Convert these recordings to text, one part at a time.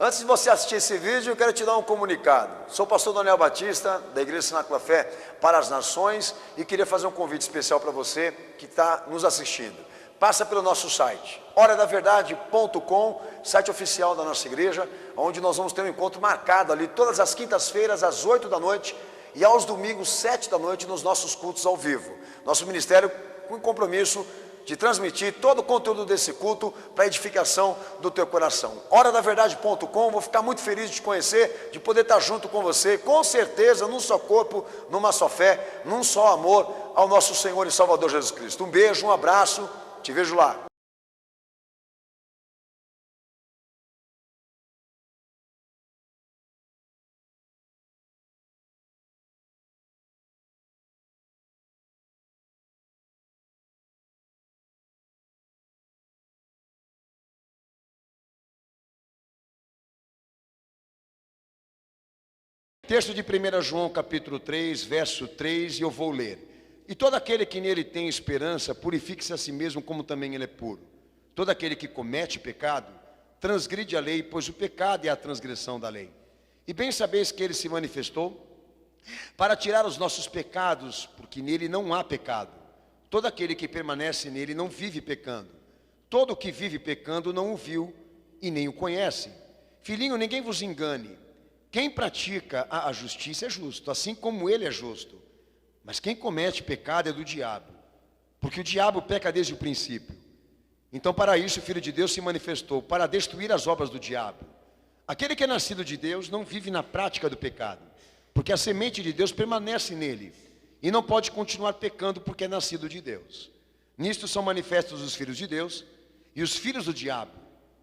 Antes de você assistir esse vídeo, eu quero te dar um comunicado. Sou o pastor Daniel Batista, da Igreja Cenáculo Fé para as Nações, e queria fazer um convite especial para você que está nos assistindo. Passa pelo nosso site, horadaverdade.com, site oficial da nossa igreja, onde nós vamos ter um encontro marcado ali todas as quintas-feiras, às 8 da noite, e aos domingos, 7 da noite, nos nossos cultos ao vivo. Nosso ministério com compromisso de transmitir todo o conteúdo desse culto para a edificação do teu coração. Horadaverdade.com, vou ficar muito feliz de te conhecer, de poder estar junto com você, com certeza, num só corpo, numa só fé, num só amor ao nosso Senhor e Salvador Jesus Cristo. Um beijo, um abraço, te vejo lá. Texto de 1 João capítulo 3, verso 3, e eu vou ler. E todo aquele que nele tem esperança, purifique-se a si mesmo como também ele é puro. Todo aquele que comete pecado, transgride a lei, pois o pecado é a transgressão da lei. E bem sabeis que ele se manifestou para tirar os nossos pecados, porque nele não há pecado. Todo aquele que permanece nele não vive pecando. Todo o que vive pecando não o viu e nem o conhece. Filhinho, ninguém vos engane. Quem pratica a justiça é justo, assim como ele é justo. Mas quem comete pecado é do diabo, porque o diabo peca desde o princípio. Então para isso o Filho de Deus se manifestou, para destruir as obras do diabo. Aquele que é nascido de Deus não vive na prática do pecado, porque a semente de Deus permanece nele, e não pode continuar pecando porque é nascido de Deus. Nisto são manifestos os filhos de Deus e os filhos do diabo.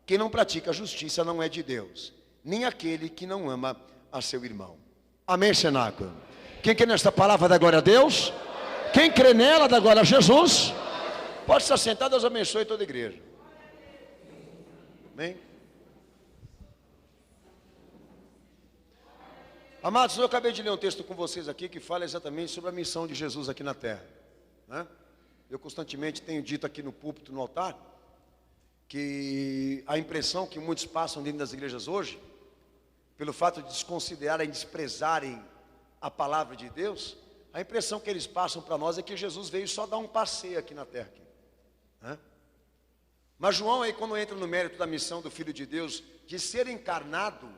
Quem não pratica a justiça não é de Deus, nem aquele que não ama a seu irmão. Amém, cenáculo? Quem crê nesta palavra dá glória a Deus? Quem crê nela dá glória a Jesus? Pode estar sentado, Deus abençoe toda a igreja. Amém? Amados, eu acabei de ler um texto com vocês aqui que fala exatamente sobre a missão de Jesus aqui na terra, né? Eu constantemente tenho dito aqui no púlpito, no altar, que a impressão que muitos passam dentro das igrejas hoje, pelo fato de desconsiderarem, desprezarem a palavra de Deus, a impressão que eles passam para nós é que Jesus veio só dar um passeio aqui na terra, né? Mas João aí, quando entra no mérito da missão do Filho de Deus de ser encarnado,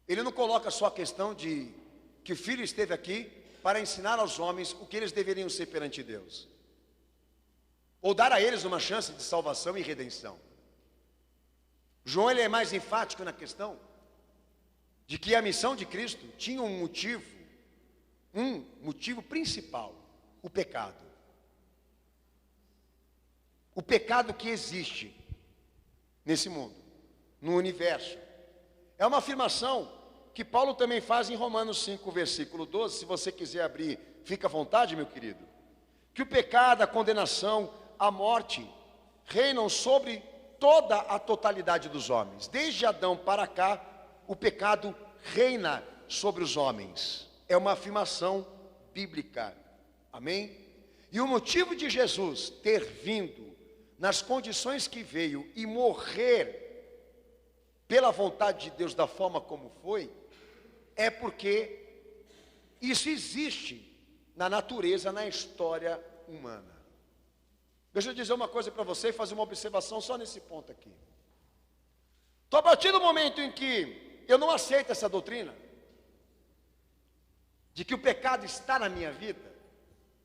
ele não coloca só a questão de que o Filho esteve aqui para ensinar aos homens o que eles deveriam ser perante Deus, ou dar a eles uma chance de salvação e redenção. João ele é mais enfático na questão de que a missão de Cristo tinha um motivo principal: o pecado. O pecado que existe nesse mundo, no universo. É uma afirmação que Paulo também faz em Romanos 5, versículo 12. Se você quiser abrir, fica à vontade, meu querido. Que o pecado, a condenação, a morte reinam sobre toda a totalidade dos homens. Desde Adão para cá, o pecado reina sobre os homens. É uma afirmação bíblica. Amém? E o motivo de Jesus ter vindo nas condições que veio e morrer pela vontade de Deus da forma como foi, é porque isso existe na natureza, na história humana. Deixa eu dizer uma coisa para você e fazer uma observação só nesse ponto aqui. A partir do momento em que eu não aceito essa doutrina de que o pecado está na minha vida,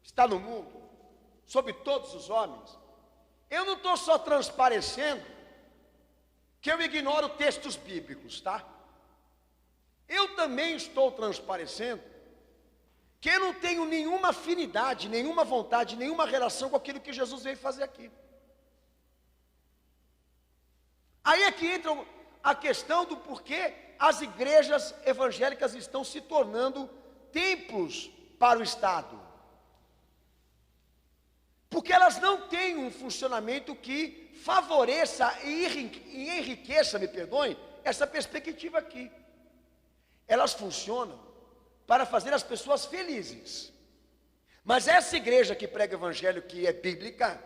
está no mundo, sobre todos os homens, eu não estou só transparecendo que eu ignoro textos bíblicos, tá? Eu também estou transparecendo que eu não tenho nenhuma afinidade, nenhuma vontade, nenhuma relação com aquilo que Jesus veio fazer aqui. Aí é que entra a questão do porquê as igrejas evangélicas estão se tornando templos para o Estado. Porque elas não têm um funcionamento que favoreça e enriqueça, me perdoem, essa perspectiva aqui. Elas funcionam para fazer as pessoas felizes. Mas essa igreja que prega o evangelho, que é bíblica,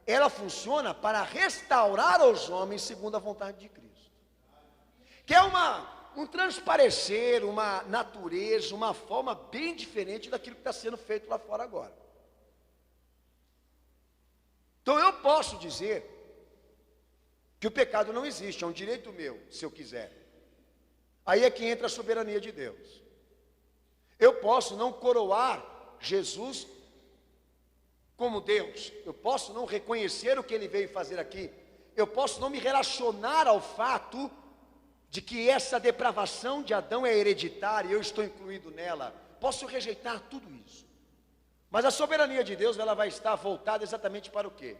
ela funciona para restaurar os homens segundo a vontade de Cristo. que é um transparecer, uma natureza, uma forma bem diferente daquilo que está sendo feito lá fora agora. Então eu posso dizer que o pecado não existe, é um direito meu, se eu quiser. Aí é que entra a soberania de Deus. Eu posso não coroar Jesus como Deus, eu posso não reconhecer o que Ele veio fazer aqui, eu posso não me relacionar ao fato de que essa depravação de Adão é hereditária e eu estou incluído nela, posso rejeitar tudo isso. Mas a soberania de Deus, ela vai estar voltada exatamente para o quê?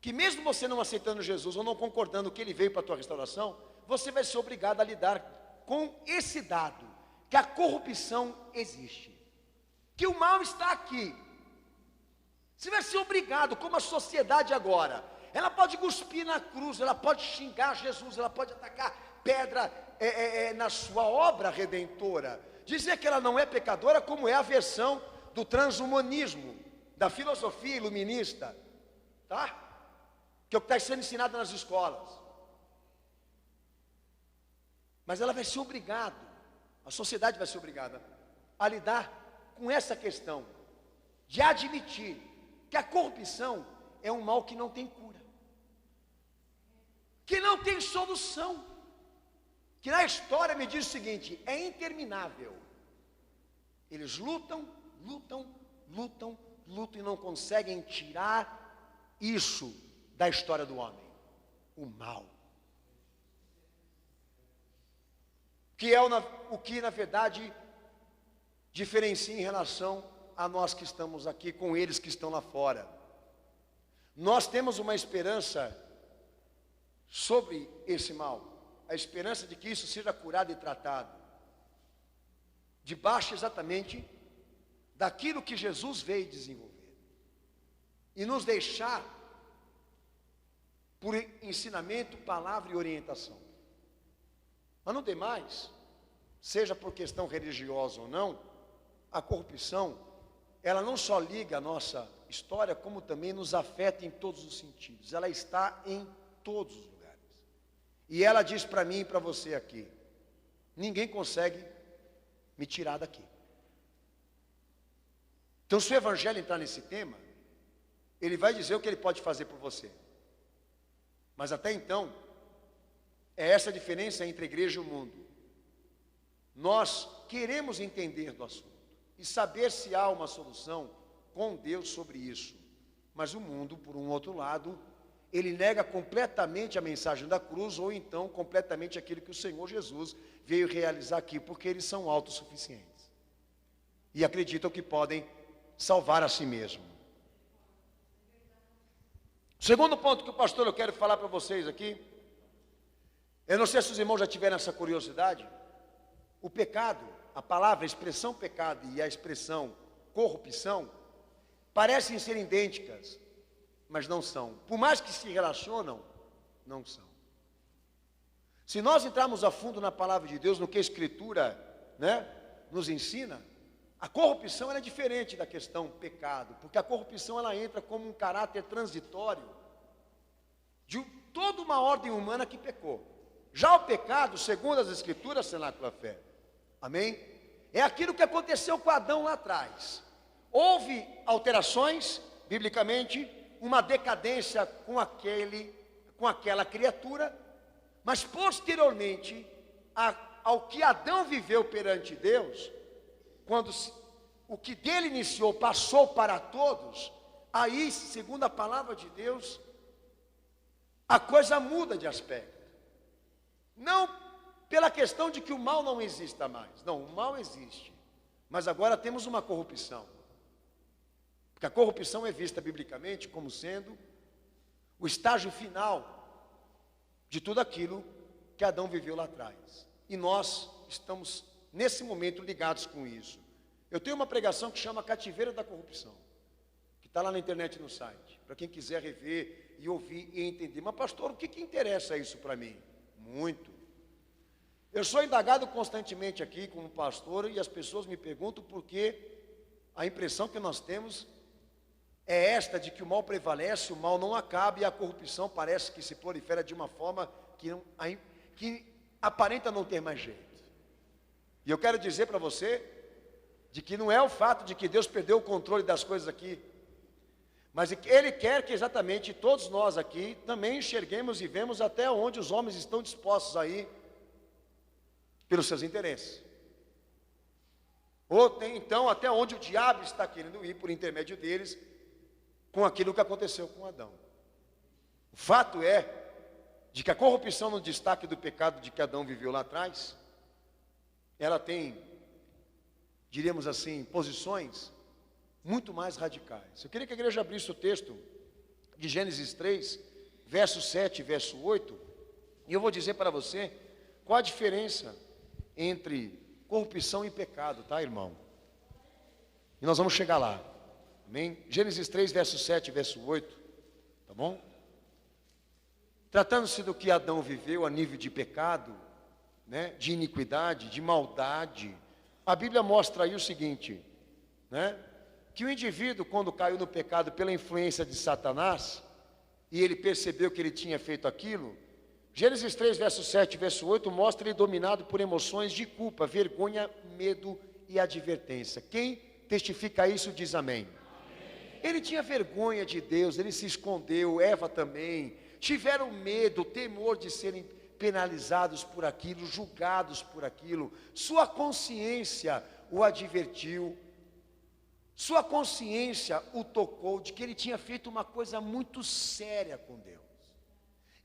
Que mesmo você não aceitando Jesus ou não concordando que Ele veio para a tua restauração, você vai ser obrigado a lidar com esse dado, que a corrupção existe, que o mal está aqui. Você vai ser obrigado, como a sociedade agora, ela pode cuspir na cruz, ela pode xingar Jesus, ela pode atacar pedra na sua obra redentora, dizer que ela não é pecadora, como é a versão do transhumanismo, da filosofia iluminista, tá? Que é o que está sendo ensinado nas escolas. Mas ela vai ser obrigada, a sociedade vai ser obrigada a lidar com essa questão de admitir que a corrupção é um mal que não tem cura, que não tem solução, que na história me diz o seguinte, é interminável. Eles lutam e não conseguem tirar isso da história do homem, o mal. Que é o que na verdade diferencia em relação a nós que estamos aqui com eles que estão lá fora. Nós temos uma esperança sobre esse mal, a esperança de que isso seja curado e tratado, debaixo exatamente daquilo que Jesus veio desenvolver, e nos deixar, por ensinamento, palavra e orientação. Mas não tem mais, seja por questão religiosa ou não, a corrupção, ela não só liga a nossa história, como também nos afeta em todos os sentidos. Ela está em todos os lugares. E ela diz para mim e para você aqui, ninguém consegue me tirar daqui. Então, se o Evangelho entrar nesse tema, ele vai dizer o que ele pode fazer por você. Mas até então, é essa a diferença entre a igreja e o mundo. Nós queremos entender do assunto e saber se há uma solução com Deus sobre isso. Mas o mundo, por um outro lado, ele nega completamente a mensagem da cruz, ou então completamente aquilo que o Senhor Jesus veio realizar aqui, porque eles são autossuficientes e acreditam que podem salvar a si mesmo. O segundo ponto que o pastor eu quero falar para vocês aqui, eu não sei se os irmãos já tiveram essa curiosidade, o pecado, a palavra, a expressão pecado e a expressão corrupção, parecem ser idênticas, mas não são. Por mais que se relacionam, não são. Se nós entrarmos a fundo na palavra de Deus, no que a Escritura, nos ensina, a corrupção ela é diferente da questão pecado, porque a corrupção ela entra como um caráter transitório de toda uma ordem humana que pecou. Já o pecado, segundo as Escrituras, Cenáculo da Fé, amém? É aquilo que aconteceu com Adão lá atrás. Houve alterações, biblicamente, uma decadência com aquela criatura, mas posteriormente, ao que Adão viveu perante Deus, quando o que dele iniciou passou para todos, aí, segundo a palavra de Deus, a coisa muda de aspecto. Não pela questão de que o mal não exista mais. Não, o mal existe. Mas agora temos uma corrupção. Porque a corrupção é vista biblicamente como sendo o estágio final de tudo aquilo que Adão viveu lá atrás. E nós estamos, nesse momento, ligados com isso. Eu tenho uma pregação que chama Cativeiro da Corrupção, que está lá na internet no site, para quem quiser rever e ouvir e entender. Mas pastor, o que interessa isso para mim? Muito. Eu sou indagado constantemente aqui como pastor e as pessoas me perguntam porque a impressão que nós temos é esta de que o mal prevalece, o mal não acaba e a corrupção parece que se prolifera de uma forma que aparenta não ter mais jeito. E eu quero dizer para você, de que não é o fato de que Deus perdeu o controle das coisas aqui, mas Ele quer que exatamente todos nós aqui também enxerguemos e vemos até onde os homens estão dispostos a ir pelos seus interesses. Ou tem, então, até onde o diabo está querendo ir por intermédio deles, com aquilo que aconteceu com Adão. O fato é de que a corrupção no destaque do pecado de que Adão viveu lá atrás, ela tem, diríamos assim, posições muito mais radicais. Eu queria que a igreja abrisse o texto de Gênesis 3, verso 7 e verso 8, e eu vou dizer para você qual a diferença entre corrupção e pecado, tá, irmão? E nós vamos chegar lá, amém? Gênesis 3, verso 7 e verso 8, tá bom? Tratando-se do que Adão viveu a nível de pecado, né, de iniquidade, de maldade, a Bíblia mostra aí o seguinte, né, que o indivíduo, quando caiu no pecado pela influência de Satanás, e ele percebeu que ele tinha feito aquilo, Gênesis 3, verso 7 e verso 8, mostra ele dominado por emoções de culpa, vergonha, medo e advertência. Quem testifica isso diz amém. Ele tinha vergonha de Deus, ele se escondeu, Eva também, tiveram medo, temor de serem penalizados por aquilo, julgados por aquilo. Sua consciência o advertiu, sua consciência o tocou de que ele tinha feito uma coisa muito séria com Deus.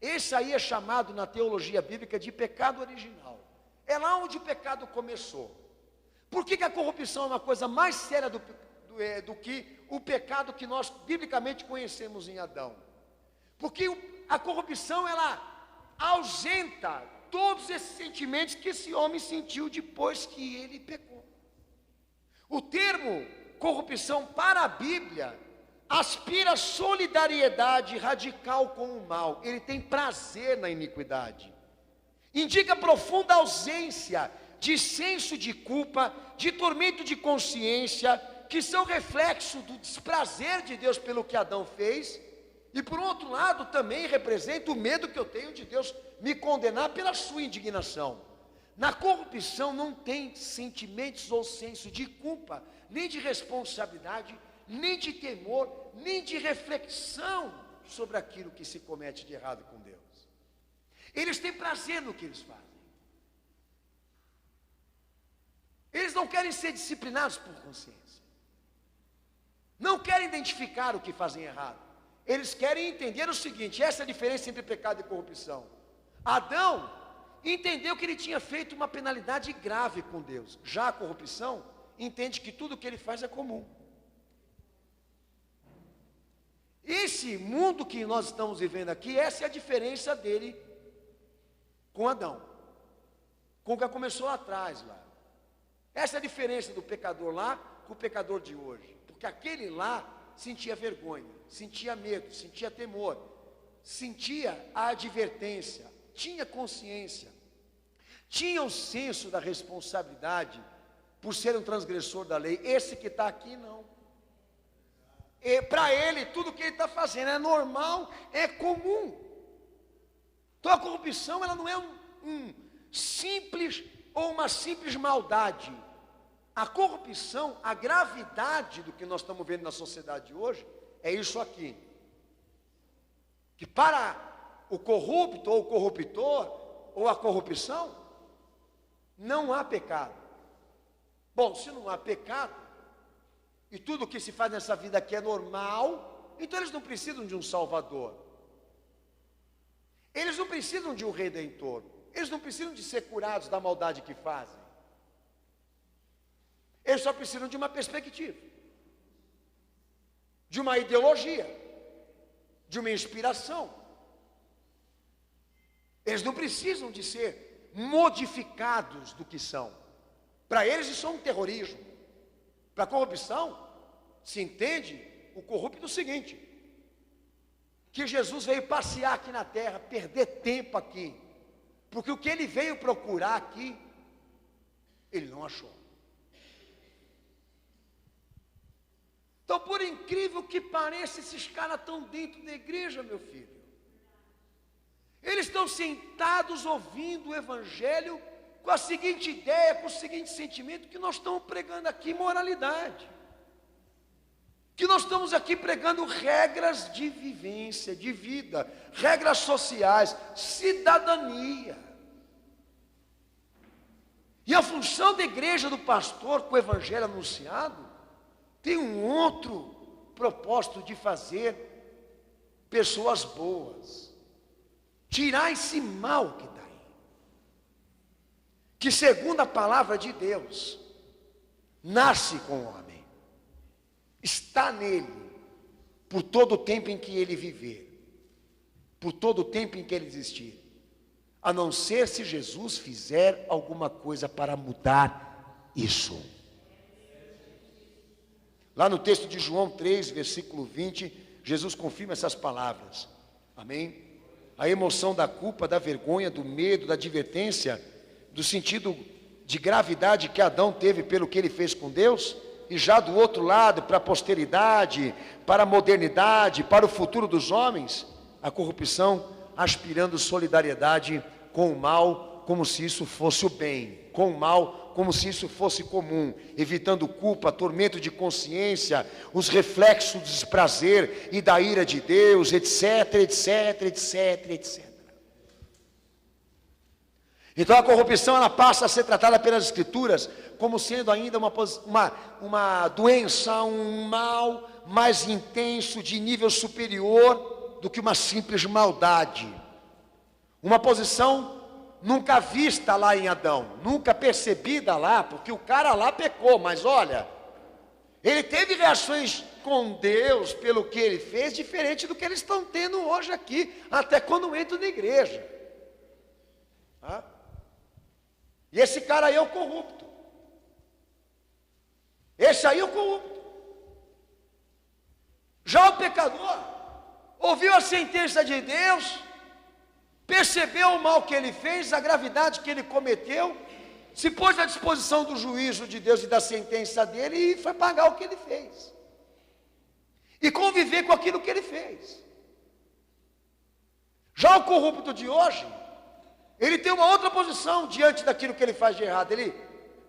Esse aí é chamado na teologia bíblica de pecado original. É lá onde o pecado começou. Por que a corrupção é uma coisa mais séria do que o pecado que nós biblicamente conhecemos em Adão? Porque a corrupção, ela ausenta todos esses sentimentos que esse homem sentiu depois que ele pecou. O termo corrupção para a Bíblia aspira a solidariedade radical com o mal. Ele tem prazer na iniquidade. Indica profunda ausência de senso de culpa, de tormento de consciência, que são reflexo do desprazer de Deus pelo que Adão fez. E por outro lado também representa o medo que eu tenho de Deus me condenar pela sua indignação. Na corrupção não tem sentimentos ou senso de culpa, nem de responsabilidade, nem de temor, nem de reflexão sobre aquilo que se comete de errado com Deus. Eles têm prazer no que eles fazem. Eles não querem ser disciplinados por consciência. Não querem identificar o que fazem errado. Eles querem entender o seguinte, essa é a diferença entre pecado e corrupção. Adão entendeu que ele tinha feito uma penalidade grave com Deus. Já a corrupção entende que tudo o que ele faz é comum. Esse mundo que nós estamos vivendo aqui, essa é a diferença dele com Adão, com o que começou lá atrás lá. Essa é a diferença do pecador lá com o pecador de hoje. Porque aquele lá sentia vergonha, sentia medo, sentia temor, sentia a advertência, tinha consciência, tinha o senso da responsabilidade por ser um transgressor da lei. Esse que está aqui não. Para ele, tudo que ele está fazendo é normal, é comum. Então a corrupção, ela não é um simples ou uma simples maldade. A corrupção, a gravidade do que nós estamos vendo na sociedade hoje, é isso aqui. Que para o corrupto ou o corruptor, ou a corrupção, não há pecado. Bom, se não há pecado, e tudo o que se faz nessa vida aqui é normal, então eles não precisam de um Salvador. Eles não precisam de um Redentor. Eles não precisam de ser curados da maldade que fazem. Eles só precisam de uma perspectiva, de uma ideologia, de uma inspiração. Eles não precisam de ser modificados do que são. Para eles isso é um terrorismo. Para a corrupção, se entende o corrupto o seguinte, que Jesus veio passear aqui na terra, perder tempo aqui, porque o que ele veio procurar aqui, ele não achou. Então, por incrível que pareça, esses caras estão dentro da igreja, meu filho. Eles estão sentados ouvindo o Evangelho com a seguinte ideia, com o seguinte sentimento, que nós estamos pregando aqui moralidade. Que nós estamos aqui pregando regras de vivência, de vida, regras sociais, cidadania. E a função da igreja, do pastor, com o Evangelho anunciado, tem um outro propósito de fazer pessoas boas, tirar esse mal que está aí, que segundo a palavra de Deus, nasce com o homem, está nele, por todo o tempo em que ele viver, por todo o tempo em que ele existir, a não ser se Jesus fizer alguma coisa para mudar isso. Lá no texto de João 3, versículo 20, Jesus confirma essas palavras, amém? A emoção da culpa, da vergonha, do medo, da advertência, do sentido de gravidade que Adão teve pelo que ele fez com Deus, e já do outro lado, para a posteridade, para a modernidade, para o futuro dos homens, a corrupção aspirando solidariedade com o mal, como se isso fosse o bem, com o mal, como se isso fosse comum, evitando culpa, tormento de consciência, os reflexos do desprazer e da ira de Deus, etc, etc, etc, etc. Então a corrupção, ela passa a ser tratada pelas Escrituras como sendo ainda uma doença, um mal mais intenso, de nível superior do que uma simples maldade. Uma posição nunca vista lá em Adão, nunca percebida lá, porque o cara lá pecou, mas olha, ele teve reações com Deus pelo que ele fez, diferente do que eles estão tendo hoje aqui, até quando entram na igreja. E esse cara aí é o corrupto. Esse aí é o corrupto. Já o pecador ouviu a sentença de Deus, percebeu o mal que ele fez, a gravidade que ele cometeu, se pôs à disposição do juízo de Deus e da sentença dele e foi pagar o que ele fez. E conviver com aquilo que ele fez. Já o corrupto de hoje, ele tem uma outra posição diante daquilo que ele faz de errado. Ele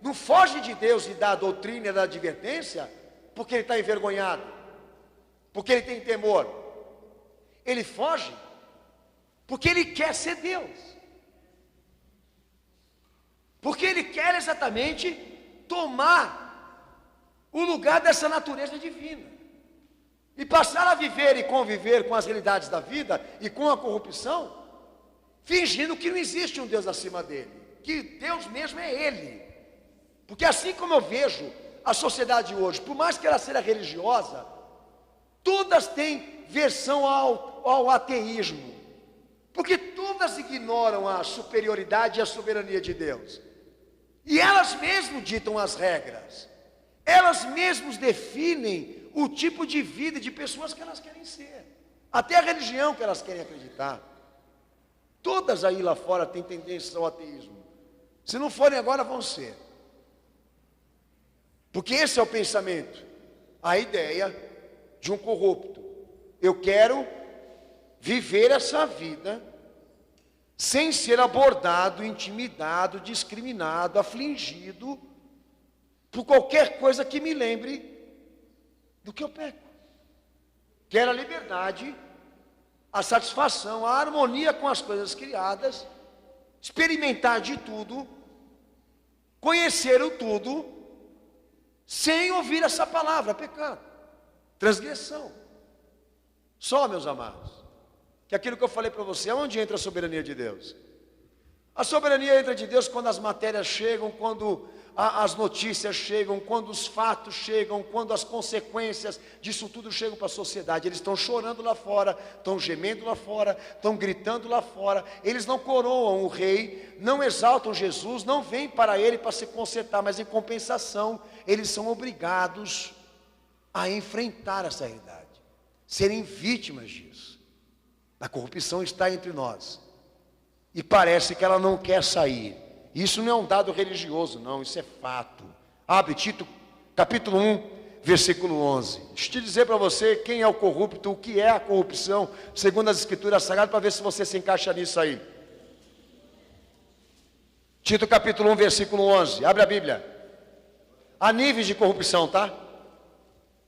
não foge de Deus e da doutrina e da advertência, porque ele está envergonhado, porque ele tem temor. Ele foge porque ele quer ser Deus, porque ele quer exatamente tomar o lugar dessa natureza divina, e passar a viver e conviver com as realidades da vida e com a corrupção, fingindo que não existe um Deus acima dele, que Deus mesmo é ele. Porque assim como eu vejo a sociedade hoje, por mais que ela seja religiosa, todas têm versão ao ateísmo, porque todas ignoram a superioridade e a soberania de Deus, e elas mesmas ditam as regras, elas mesmas definem o tipo de vida e de pessoas que elas querem ser, até a religião que elas querem acreditar. Todas aí lá fora têm tendências ao ateísmo, se não forem agora vão ser, porque esse é o pensamento, a ideia de um corrupto. Eu quero viver essa vida sem ser abordado, intimidado, discriminado, afligido por qualquer coisa que me lembre do que eu peco. Quero a liberdade, a satisfação, a harmonia com as coisas criadas, experimentar de tudo, conhecer o tudo, sem ouvir essa palavra, pecado, transgressão. Só, meus amados, que aquilo que eu falei para você, onde entra a soberania de Deus? A soberania entra de Deus quando as matérias chegam, quando as notícias chegam, quando os fatos chegam, quando as consequências disso tudo chegam para a sociedade. Eles estão chorando lá fora, estão gemendo lá fora, estão gritando lá fora. Eles não coroam o rei, não exaltam Jesus, não vêm para ele para se consertar, mas em compensação, eles são obrigados a enfrentar essa realidade, serem vítimas disso. A corrupção está entre nós, e parece que ela não quer sair. Isso não é um dado religioso, não, isso é fato. Abre Tito, capítulo 1, versículo 11. Deixa eu te dizer para você quem é o corrupto, o que é a corrupção, segundo as Escrituras Sagradas, para ver se você se encaixa nisso aí. Tito capítulo 1, versículo 11. Abre a Bíblia. Há níveis de corrupção, tá?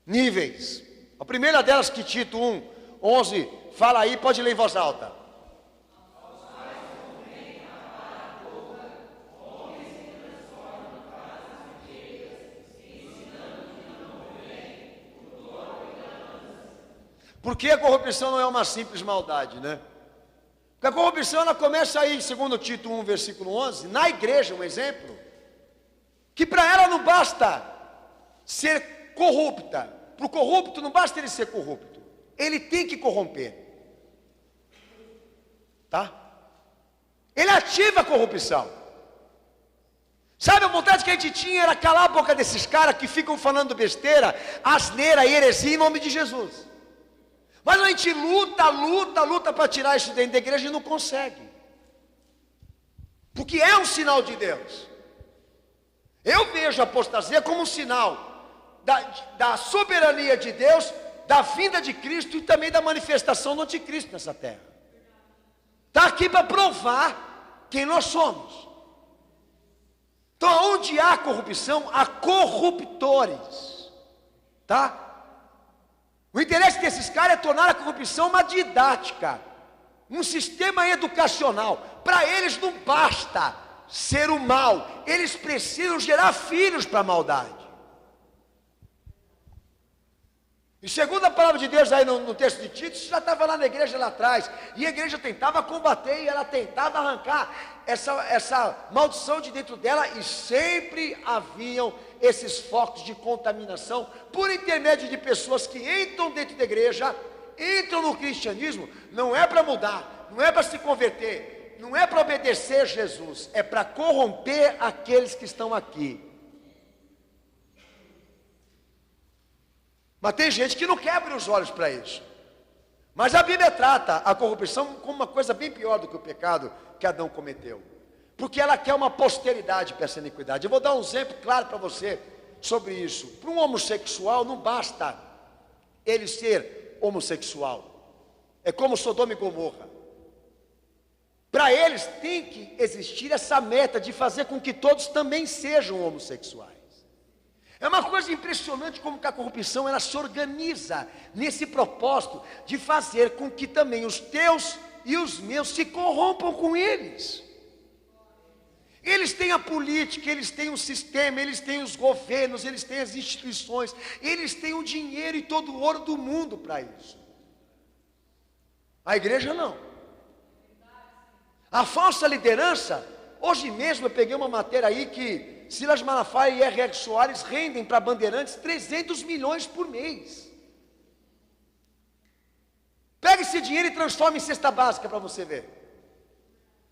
Níveis. A primeira delas que Tito 1, 11 fala aí, pode ler em voz alta. Porque a corrupção não é uma simples maldade, né? Porque a corrupção ela começa aí, segundo Tito 1, versículo 11, na igreja, um exemplo, que para ela não basta ser corrupta. Para o corrupto não basta ele ser corrupto, ele tem que corromper. Tá? Ele ativa a corrupção. Sabe, a vontade que a gente tinha era calar a boca desses caras que ficam falando besteira, asneira e heresia em nome de Jesus. Mas a gente luta para tirar isso dentro da igreja e não consegue. Porque é um sinal de Deus. Eu vejo a apostasia como um sinal da soberania de Deus, da vinda de Cristo e também da manifestação do anticristo nessa terra. Está aqui para provar quem nós somos. Então, onde há corrupção, há corruptores. Tá? O interesse desses caras é tornar a corrupção uma didática, um sistema educacional. Para eles não basta ser o mal, eles precisam gerar filhos para a maldade. E segundo a palavra de Deus aí no texto de Tito, isso já estava lá na igreja lá atrás. E a igreja tentava combater e ela tentava arrancar essa maldição de dentro dela. E sempre haviam esses focos de contaminação por intermédio de pessoas que entram dentro da igreja, entram no cristianismo, não é para mudar, não é para se converter, não é para obedecer Jesus, é para corromper aqueles que estão aqui. Mas tem gente que não quer abrir os olhos para isso. Mas a Bíblia trata a corrupção como uma coisa bem pior do que o pecado que Adão cometeu. Porque ela quer uma posteridade para essa iniquidade. Eu vou dar um exemplo claro para você sobre isso. Para um homossexual não basta ele ser homossexual. É como Sodoma e Gomorra. Para eles tem que existir essa meta de fazer com que todos também sejam homossexuais. É uma coisa impressionante como que a corrupção ela se organiza nesse propósito de fazer com que também os teus e os meus se corrompam com eles. Eles têm a política, eles têm o sistema, eles têm os governos, eles têm as instituições, eles têm o dinheiro e todo o ouro do mundo para isso. A igreja não. A falsa liderança, hoje mesmo eu peguei uma matéria aí que Silas Malafaia e R.R. Soares rendem para Bandeirantes 300 milhões por mês. Pega esse dinheiro e transforma em cesta básica para você ver.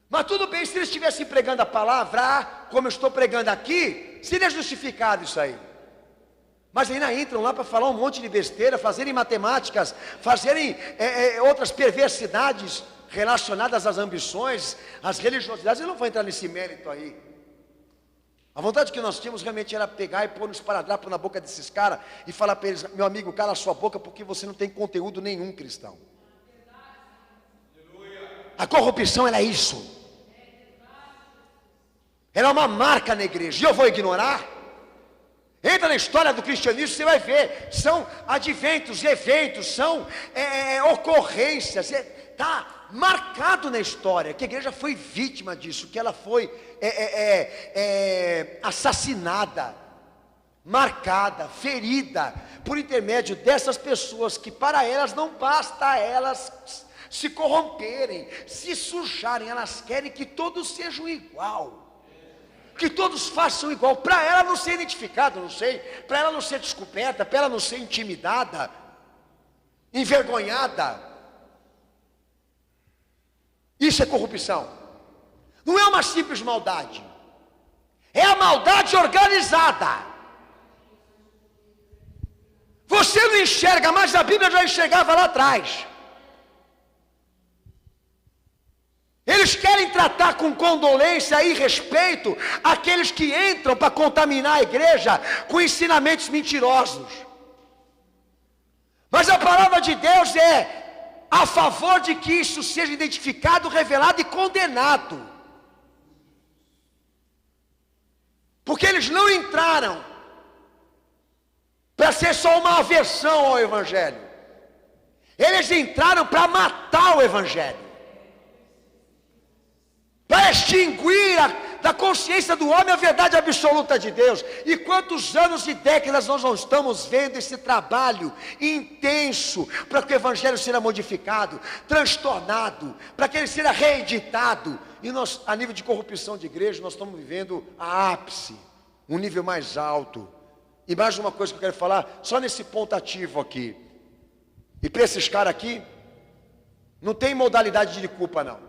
Mas tudo bem, se eles estivessem pregando a palavra, como eu estou pregando aqui, seria justificado isso aí. Mas ainda entram lá para falar um monte de besteira, fazerem matemáticas, fazerem outras perversidades relacionadas às ambições, às religiosidades. Eu não vou entrar nesse mérito aí. A vontade que nós tínhamos realmente era pegar e pôr um esparadrapo na boca desses caras e falar para eles: meu amigo, cala a sua boca porque você não tem conteúdo nenhum cristão. A corrupção ela é isso. Ela é uma marca na igreja. E eu vou ignorar? Entra na história do cristianismo, você vai ver. São adventos, eventos, são ocorrências. Está marcado na história que a igreja foi vítima disso, que ela foi assassinada, marcada, ferida, por intermédio dessas pessoas que para elas não basta elas se corromperem, se sujarem, elas querem que todos sejam igual, que todos façam igual, para ela não ser identificada, não sei, para ela não ser descoberta, para ela não ser intimidada, envergonhada. Isso é corrupção. Não é uma simples maldade. É a maldade organizada. Você não enxerga, mas a Bíblia já enxergava lá atrás. Eles querem tratar com condolência e respeito aqueles que entram para contaminar a igreja com ensinamentos mentirosos. Mas a palavra de Deus é a favor de que isso seja identificado, revelado e condenado. Porque eles não entraram para ser só uma aversão ao Evangelho. Eles entraram para matar o Evangelho, para extinguir da consciência do homem a verdade absoluta de Deus. E quantos anos e décadas nós não estamos vendo esse trabalho intenso para que o Evangelho seja modificado, transtornado, para que ele seja reeditado. E nós, a nível de corrupção de igreja, nós estamos vivendo a ápice, um nível mais alto. E mais uma coisa que eu quero falar, só nesse ponto ativo aqui. E para esses caras aqui, não tem modalidade de culpa não.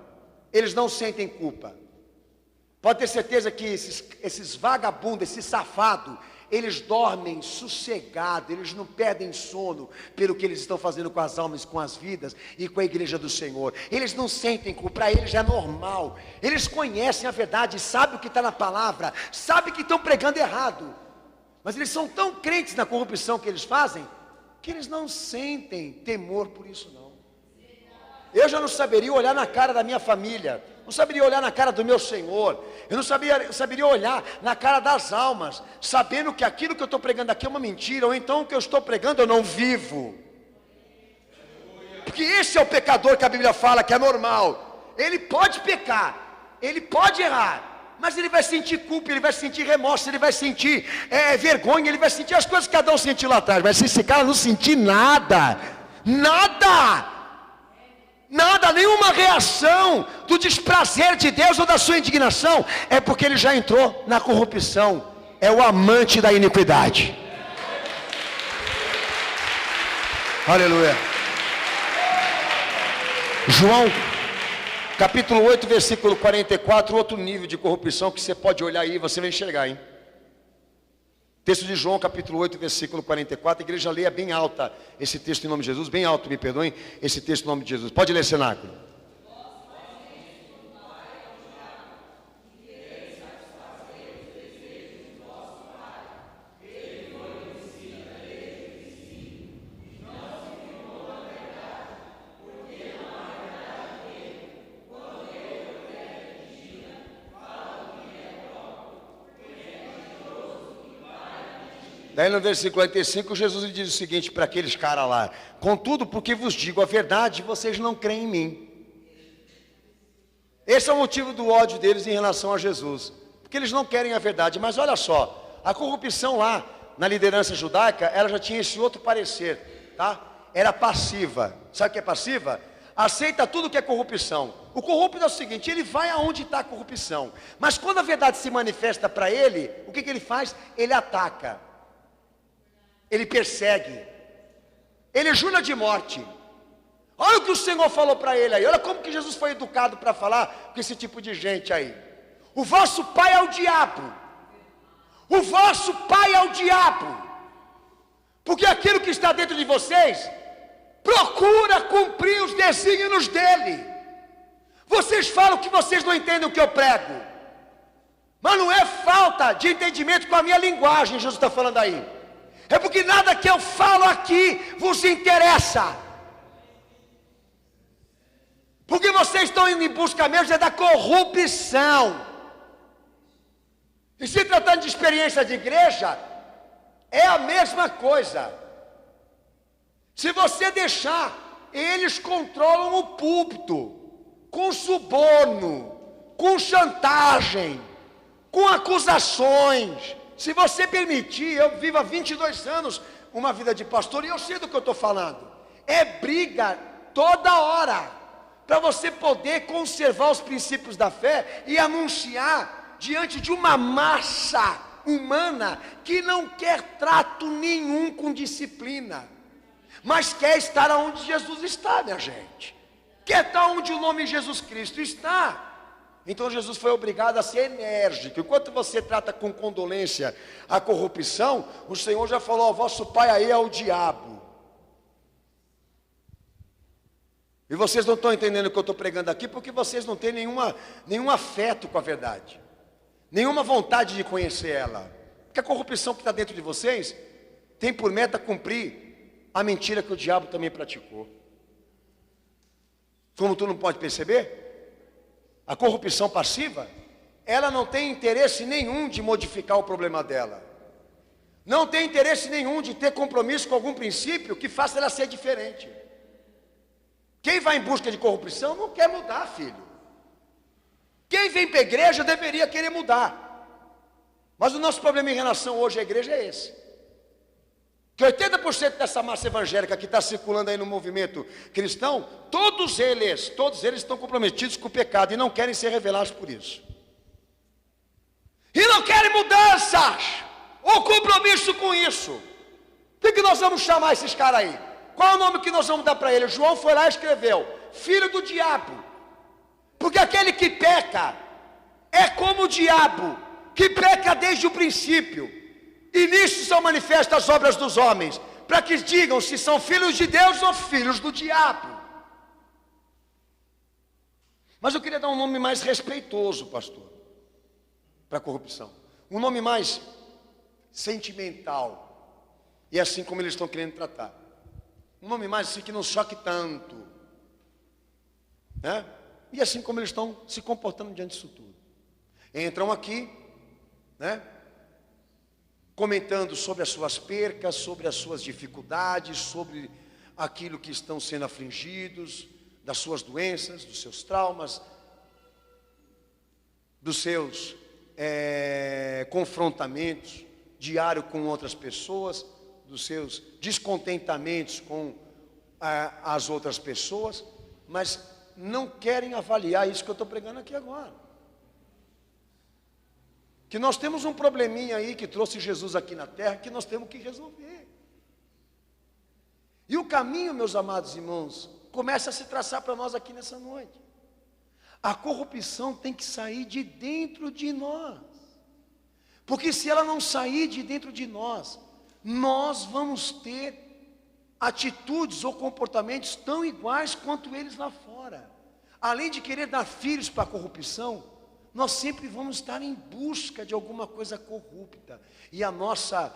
Eles não sentem culpa. Pode ter certeza que esses vagabundos, esses safados, eles dormem sossegados, eles não perdem sono pelo que eles estão fazendo com as almas, com as vidas e com a igreja do Senhor. Eles não sentem culpa, para eles é normal. Eles conhecem a verdade, sabem o que está na palavra, sabem que estão pregando errado. Mas eles são tão crentes na corrupção que eles fazem, que eles não sentem temor por isso não. Eu já não saberia olhar na cara da minha família, não saberia olhar na cara do meu Senhor, eu não saberia olhar na cara das almas, sabendo que aquilo que eu estou pregando aqui é uma mentira, ou então o que eu estou pregando eu não vivo. Porque esse é o pecador que a Bíblia fala que é normal. Ele pode pecar, ele pode errar, mas ele vai sentir culpa, ele vai sentir remorso, ele vai sentir vergonha, ele vai sentir as coisas que Adão sentiu lá atrás. Mas se esse cara não sentir nada, nenhuma reação do desprazer de Deus ou da sua indignação, é porque ele já entrou na corrupção, é o amante da iniquidade. Aleluia. João capítulo 8, versículo 44, outro nível de corrupção que você pode olhar aí, você vai enxergar, hein? Texto de João, capítulo 8, versículo 44, a igreja leia bem alta esse texto em nome de Jesus, bem alto, me perdoem, esse texto em nome de Jesus. Pode ler, cenáculo. Daí no versículo 45, Jesus diz o seguinte para aqueles caras lá: contudo, porque vos digo a verdade, vocês não creem em mim. Esse é o motivo do ódio deles em relação a Jesus, porque eles não querem a verdade. Mas olha só, a corrupção lá na liderança judaica, ela já tinha esse outro parecer, tá? Era passiva. Sabe o que é passiva? Aceita tudo que é corrupção. O corrupto é o seguinte: ele vai aonde está a corrupção, mas quando a verdade se manifesta para ele, o que ele faz? Ele ataca, ele persegue, ele jura de morte. Olha o que o Senhor falou para ele aí, olha como que Jesus foi educado para falar com esse tipo de gente aí. O vosso pai é o diabo, o vosso pai é o diabo, porque aquilo que está dentro de vocês procura cumprir os desígnios dele. Vocês falam que vocês não entendem o que eu prego, mas não é falta de entendimento com a minha linguagem, Jesus está falando aí. É porque nada que eu falo aqui vos interessa. Porque vocês estão indo em busca mesmo da corrupção. E se tratando de experiência de igreja, é a mesma coisa. Se você deixar, eles controlam o púlpito, com suborno, com chantagem, com acusações. Se você permitir, eu vivo há 22 anos uma vida de pastor e eu sei do que eu estou falando. É briga toda hora, para você poder conservar os princípios da fé e anunciar diante de uma massa humana que não quer trato nenhum com disciplina, mas quer estar onde Jesus está, minha gente. Quer estar onde o nome de Jesus Cristo está. Então Jesus foi obrigado a ser enérgico. Enquanto você trata com condolência a corrupção, o Senhor já falou: o vosso pai aí é o diabo. E vocês não estão entendendo o que eu estou pregando aqui, porque vocês não têm nenhum afeto com a verdade, nenhuma vontade de conhecer ela. Porque a corrupção que está dentro de vocês tem por meta cumprir a mentira que o diabo também praticou. Como tu não pode perceber, a corrupção passiva, ela não tem interesse nenhum de modificar o problema dela. Não tem interesse nenhum de ter compromisso com algum princípio que faça ela ser diferente. Quem vai em busca de corrupção não quer mudar, filho. Quem vem para a igreja deveria querer mudar. Mas o nosso problema em relação hoje à igreja é esse. Que 80% dessa massa evangélica que está circulando aí no movimento cristão, todos eles estão comprometidos com o pecado e não querem ser revelados por isso. E não querem mudanças ou compromisso com isso. O que nós vamos chamar esses caras aí? Qual é o nome que nós vamos dar para eles? João foi lá e escreveu: filho do diabo. Porque aquele que peca é como o diabo, que peca desde o princípio. E nisso são manifestas as obras dos homens, para que digam se são filhos de Deus ou filhos do diabo. Mas eu queria dar um nome mais respeitoso, pastor, para a corrupção. Um nome mais sentimental. E é assim como eles estão querendo tratar. Um nome mais assim que não choque tanto, né? E assim como eles estão se comportando diante disso tudo. Entram aqui, né? Comentando sobre as suas percas, sobre as suas dificuldades, sobre aquilo que estão sendo afligidos, das suas doenças, dos seus traumas, dos seus confrontamentos diários com outras pessoas, dos seus descontentamentos com as outras pessoas, mas não querem avaliar isso que eu estou pregando aqui agora. Que nós temos um probleminha aí que trouxe Jesus aqui na terra, que nós temos que resolver. E o caminho, meus amados irmãos, começa a se traçar para nós aqui nessa noite. A corrupção tem que sair de dentro de nós. Porque se ela não sair de dentro de nós, nós vamos ter atitudes ou comportamentos tão iguais quanto eles lá fora. Além de querer dar filhos para a corrupção, nós sempre vamos estar em busca de alguma coisa corrupta. E a nossa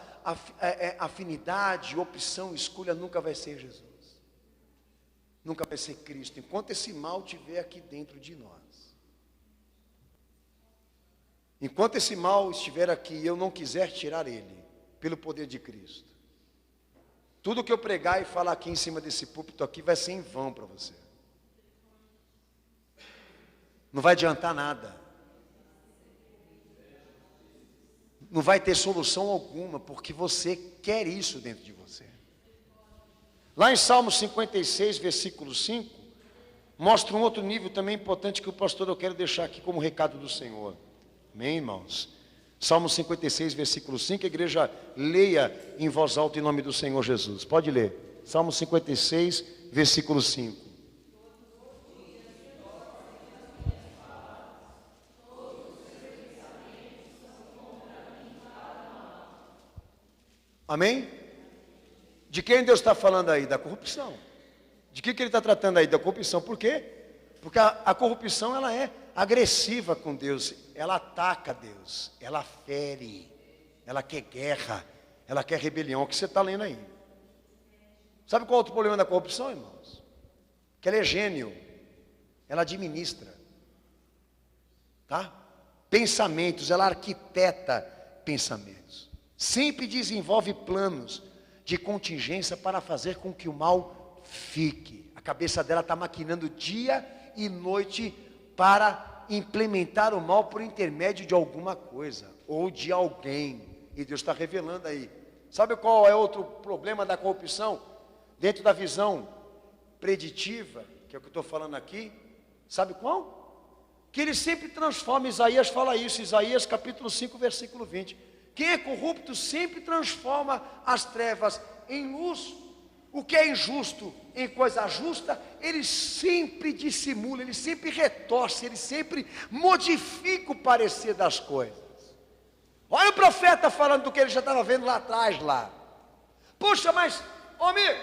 afinidade, opção, escolha nunca vai ser Jesus. Nunca vai ser Cristo, enquanto esse mal estiver aqui dentro de nós. Enquanto esse mal estiver aqui e eu não quiser tirar ele, pelo poder de Cristo, tudo que eu pregar e falar aqui em cima desse púlpito aqui vai ser em vão para você. Não vai adiantar nada. Não vai ter solução alguma, porque você quer isso dentro de você. Lá em Salmos 56, versículo 5, mostra um outro nível também importante que o pastor eu quero deixar aqui como recado do Senhor. Amém, irmãos? Salmos 56, versículo 5, a igreja leia em voz alta em nome do Senhor Jesus. Pode ler. Salmos 56, versículo 5. Amém? De quem Deus está falando aí? Da corrupção. De que ele está tratando aí? Da corrupção. Por quê? Porque a corrupção ela é agressiva com Deus. Ela ataca Deus. Ela fere. Ela quer guerra. Ela quer rebelião. O que você está lendo aí? Sabe qual é o outro problema da corrupção, irmãos? Que ela é gênio. Ela administra. Tá? Pensamentos. Ela arquiteta pensamentos. Sempre desenvolve planos de contingência para fazer com que o mal fique. A cabeça dela está maquinando dia e noite para implementar o mal por intermédio de alguma coisa ou de alguém. E Deus está revelando aí. Sabe qual é outro problema da corrupção? Dentro da visão preditiva, que é o que eu estou falando aqui, sabe qual? Que ele sempre transforma, Isaías fala isso, Isaías capítulo 5, versículo 20. Quem é corrupto sempre transforma as trevas em luz. O que é injusto em coisa justa, ele sempre dissimula, ele sempre retorce, ele sempre modifica o parecer das coisas. Olha o profeta falando do que ele já estava vendo lá atrás lá. Poxa, mas, amigo,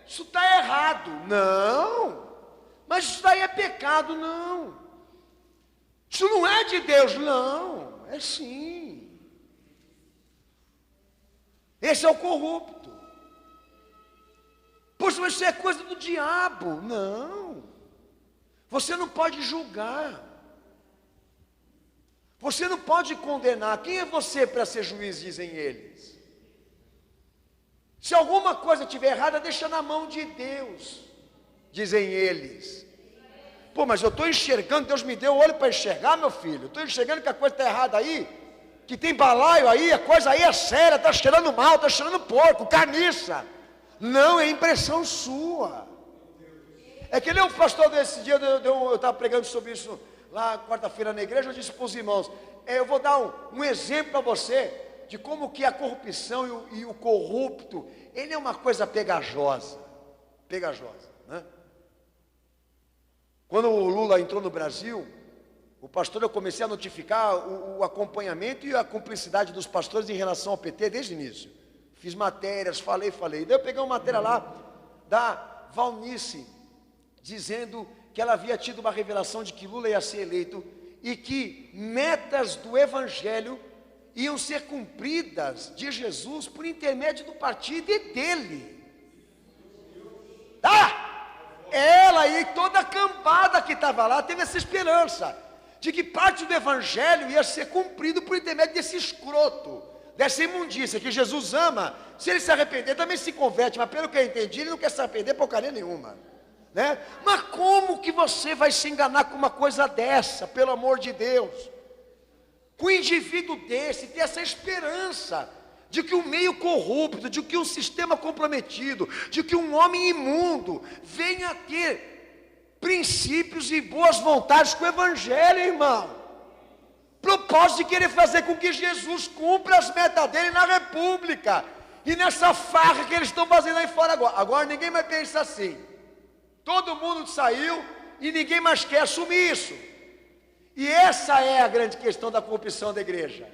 isso está errado. Não, mas isso daí é pecado, não. Isso não é de Deus, não. É sim. Esse é o corrupto. Poxa, mas isso é coisa do diabo. Não. Você não pode julgar. Você não pode condenar. Quem é você para ser juiz, dizem eles? Se alguma coisa estiver errada, deixa na mão de Deus, dizem eles. Pô, mas eu estou enxergando, Deus me deu olho para enxergar, meu filho. Estou enxergando que a coisa está errada aí, que tem balaio aí, a coisa aí é séria, está cheirando mal, está cheirando porco, carniça. Não, é impressão sua. É que nem um pastor desse dia, eu estava pregando sobre isso lá quarta-feira na igreja, eu disse para os irmãos, eu vou dar um exemplo para você, de como que a corrupção e o corrupto, ele é uma coisa pegajosa, né? Quando o Lula entrou no Brasil, o pastor, eu comecei a notificar o acompanhamento e a cumplicidade dos pastores em relação ao PT desde o início. Fiz matérias, falei. Daí eu peguei uma matéria lá da Valnice, dizendo que ela havia tido uma revelação de que Lula ia ser eleito e que metas do evangelho iam ser cumpridas de Jesus por intermédio do partido e dele. Ela e toda a cambada que estava lá teve essa esperança de que parte do evangelho ia ser cumprido por intermédio desse escroto, dessa imundícia que Jesus ama. Se ele se arrepender, também se converte, mas pelo que eu entendi, ele não quer se arrepender porcaria nenhuma, né? Mas como que você vai se enganar com uma coisa dessa, pelo amor de Deus? Com um indivíduo desse, ter essa esperança de que o meio corrupto, de que um sistema comprometido, de que um homem imundo venha a ter princípios e boas vontades com o evangelho, irmão. Propósito de querer fazer com que Jesus cumpra as metas dele na república. E nessa farra que eles estão fazendo aí fora agora. Agora ninguém mais pensa assim. Todo mundo saiu e ninguém mais quer assumir isso. E essa é a grande questão da corrupção da igreja.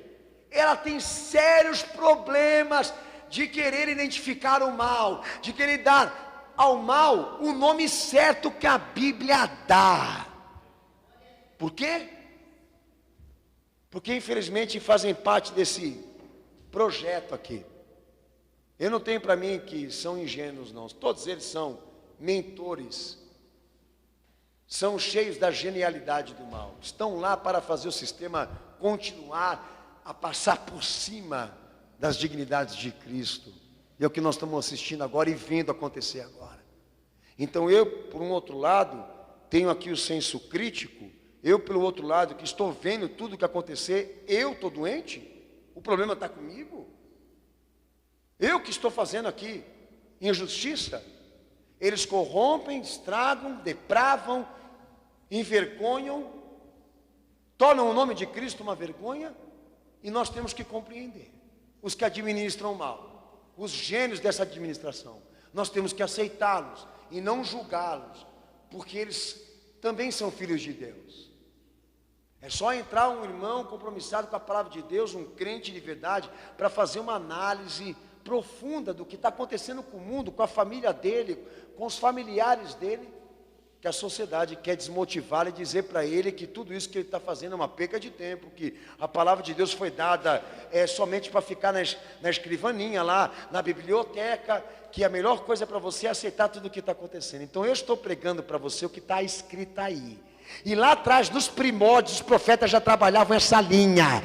Ela tem sérios problemas de querer identificar o mal, de querer dar ao mal o nome certo que a Bíblia dá. Por quê? Porque infelizmente fazem parte desse projeto aqui. Eu não tenho para mim que são ingênuos, não. Todos eles são mentores. São cheios da genialidade do mal. Estão lá para fazer o sistema continuar a passar por cima das dignidades de Cristo. E é o que nós estamos assistindo agora e vendo acontecer agora. Então eu, por um outro lado, tenho aqui o senso crítico. Eu, pelo outro lado, que estou vendo tudo o que acontecer, eu estou doente? O problema está comigo? Eu que estou fazendo aqui injustiça? Eles corrompem, estragam, depravam, envergonham, tornam o nome de Cristo uma vergonha. E nós temos que compreender, os que administram mal, os gênios dessa administração, nós temos que aceitá-los e não julgá-los, porque eles também são filhos de Deus. É só entrar um irmão compromissado com a palavra de Deus, um crente de verdade, para fazer uma análise profunda do que está acontecendo com o mundo, com a família dele, com os familiares dele, que a sociedade quer desmotivá-lo e dizer para ele que tudo isso que ele está fazendo é uma perca de tempo, que a palavra de Deus foi dada somente para ficar na escrivaninha lá, na biblioteca, que a melhor coisa para você é aceitar tudo o que está acontecendo. Então eu estou pregando para você o que está escrito aí. E lá atrás, nos primórdios, os profetas já trabalhavam essa linha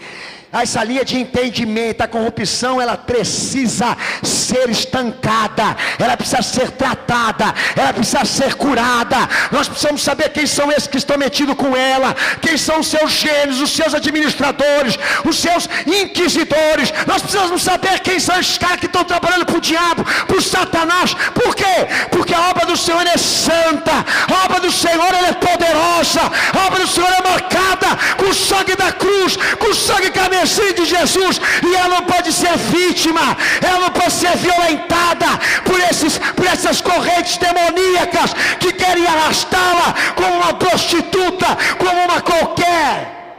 de entendimento. A corrupção, ela precisa ser estancada, ela precisa ser tratada, ela precisa ser curada. Nós precisamos saber quem são esses que estão metidos com ela, quem são os seus gênios, os seus administradores, os seus inquisidores. Nós precisamos saber quem são esses caras que estão trabalhando para o diabo, para o Satanás. Por quê? Porque a obra do Senhor é santa, a obra do Senhor ela é poderosa, a obra do Senhor é marcada com o sangue da cruz, com o sangue carmesim de Jesus, e ela não pode ser vítima, ela não pode ser violentada por essas correntes demoníacas que querem arrastá-la como uma prostituta, como uma qualquer,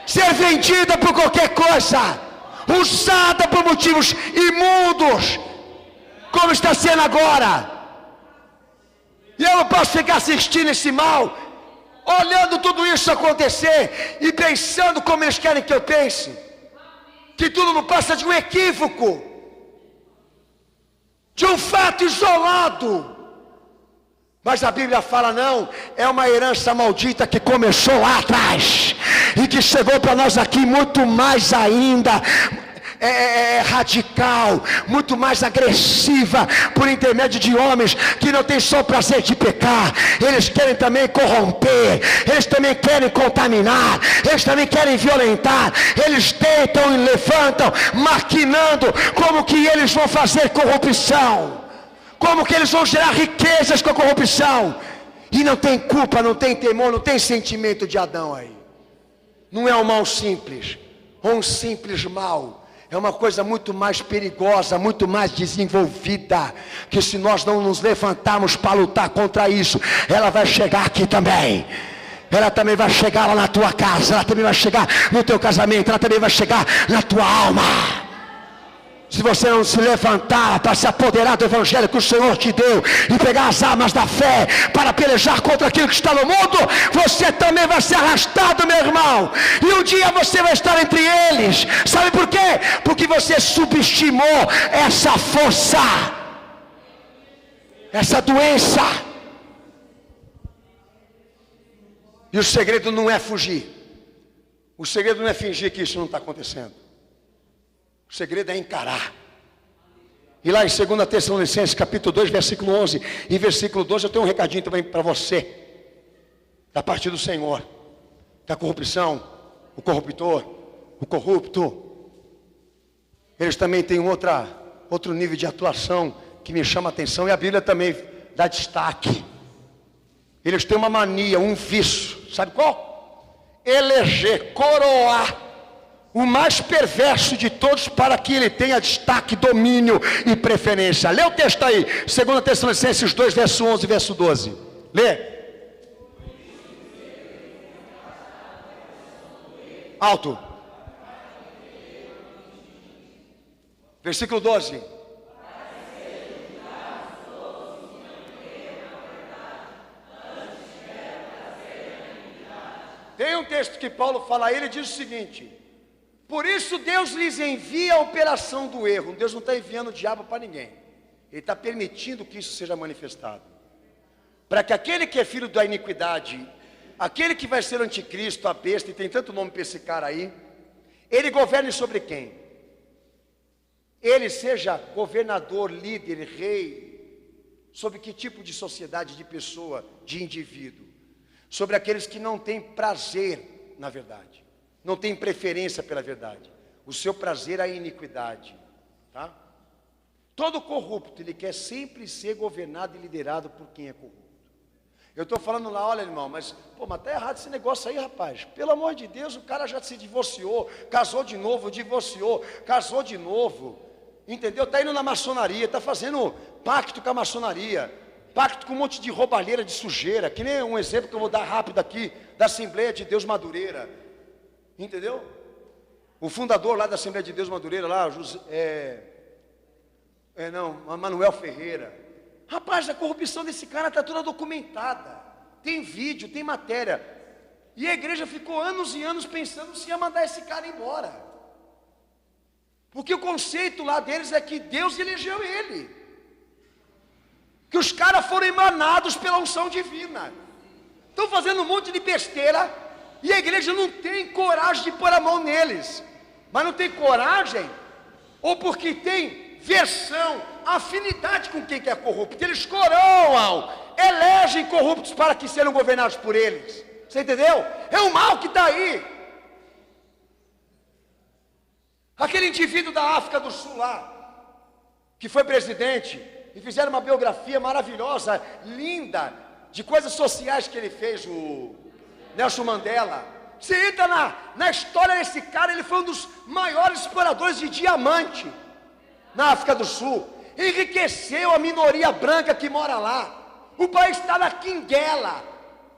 ser vendida por qualquer coisa, usada por motivos imundos, como está sendo agora. E eu não posso ficar assistindo esse mal, olhando tudo isso acontecer e pensando como eles querem que eu pense, que tudo não passa de um equívoco. de um fato isolado. Mas a Bíblia fala não, é uma herança maldita que começou lá atrás e que chegou para nós aqui muito mais ainda radical, muito mais agressiva, por intermédio de homens que não têm só o prazer de pecar, eles querem também corromper, eles também querem contaminar, eles também querem violentar, eles deitam e levantam, maquinando como que eles vão fazer corrupção, como que eles vão gerar riquezas com a corrupção, e não tem culpa, não tem temor, não tem sentimento de Adão aí. Não é um mal simples, ou um simples mal. É uma coisa muito mais perigosa, muito mais desenvolvida, que se nós não nos levantarmos para lutar contra isso, ela vai chegar aqui também. Ela também vai chegar lá na tua casa, ela também vai chegar no teu casamento, ela também vai chegar na tua alma. Se você não se levantar para se apoderar do evangelho que o Senhor te deu e pegar as armas da fé para pelejar contra aquilo que está no mundo, você também vai ser arrastado, meu irmão, e um dia você vai estar entre eles. Sabe por quê? Porque você subestimou essa força, essa doença. E o segredo não é fugir, o segredo não é fingir que isso não está acontecendo. O segredo é encarar. E lá em 2 Tessalonicenses, capítulo 2, versículo 11 e versículo 12, eu tenho um recadinho também para você, da parte do Senhor, da corrupção, o corruptor, o corrupto. Eles também têm outro nível de atuação que me chama a atenção, e a Bíblia também dá destaque. Eles têm uma mania, um vício, sabe qual? Eleger, coroar o mais perverso de todos, para que ele tenha destaque, domínio e preferência. Lê o texto aí, 2 Tessalonicenses 2, verso 11 e verso 12. Lê. Alto. Versículo 12. Tem um texto que Paulo fala, ele diz o seguinte: por isso Deus lhes envia a operação do erro. Deus não está enviando o diabo para ninguém, Ele está permitindo que isso seja manifestado, para que aquele que é filho da iniquidade, aquele que vai ser o anticristo, a besta, e tem tanto nome para esse cara aí, ele governe sobre quem? Ele seja governador, líder, rei, sobre que tipo de sociedade, de pessoa, de indivíduo? Sobre aqueles que não têm prazer na verdade, não tem preferência pela verdade, o seu prazer é a iniquidade, tá? Todo corrupto, ele quer sempre ser governado e liderado por quem é corrupto. Eu estou falando lá, olha irmão, mas está errado esse negócio aí, rapaz. Pelo amor de Deus, o cara já se divorciou, casou de novo, divorciou, casou de novo, entendeu? Está indo na maçonaria, está fazendo pacto com a maçonaria, pacto com um monte de roubalheira, de sujeira, que nem um exemplo que eu vou dar rápido aqui, da Assembleia de Deus Madureira. Entendeu? O fundador lá da Assembleia de Deus Madureira, lá, Manuel Ferreira. Rapaz, a corrupção desse cara está toda documentada. Tem vídeo, tem matéria. E a igreja ficou anos e anos pensando se ia mandar esse cara embora. Porque o conceito lá deles é que Deus elegeu ele. Que os caras foram emanados pela unção divina. Estão fazendo um monte de besteira. E a igreja não tem coragem de pôr a mão neles. Mas não tem coragem, ou porque tem versão, afinidade com quem é corrupto. Eles coroam, elegem corruptos para que sejam governados por eles. Você entendeu? É o mal que está aí. Aquele indivíduo da África do Sul lá, que foi presidente, e fizeram uma biografia maravilhosa, linda, de coisas sociais que ele fez, o Nelson Mandela. Você entra na história desse cara, ele foi um dos maiores exploradores de diamante na África do Sul. Enriqueceu a minoria branca que mora lá. O país está na quinguela,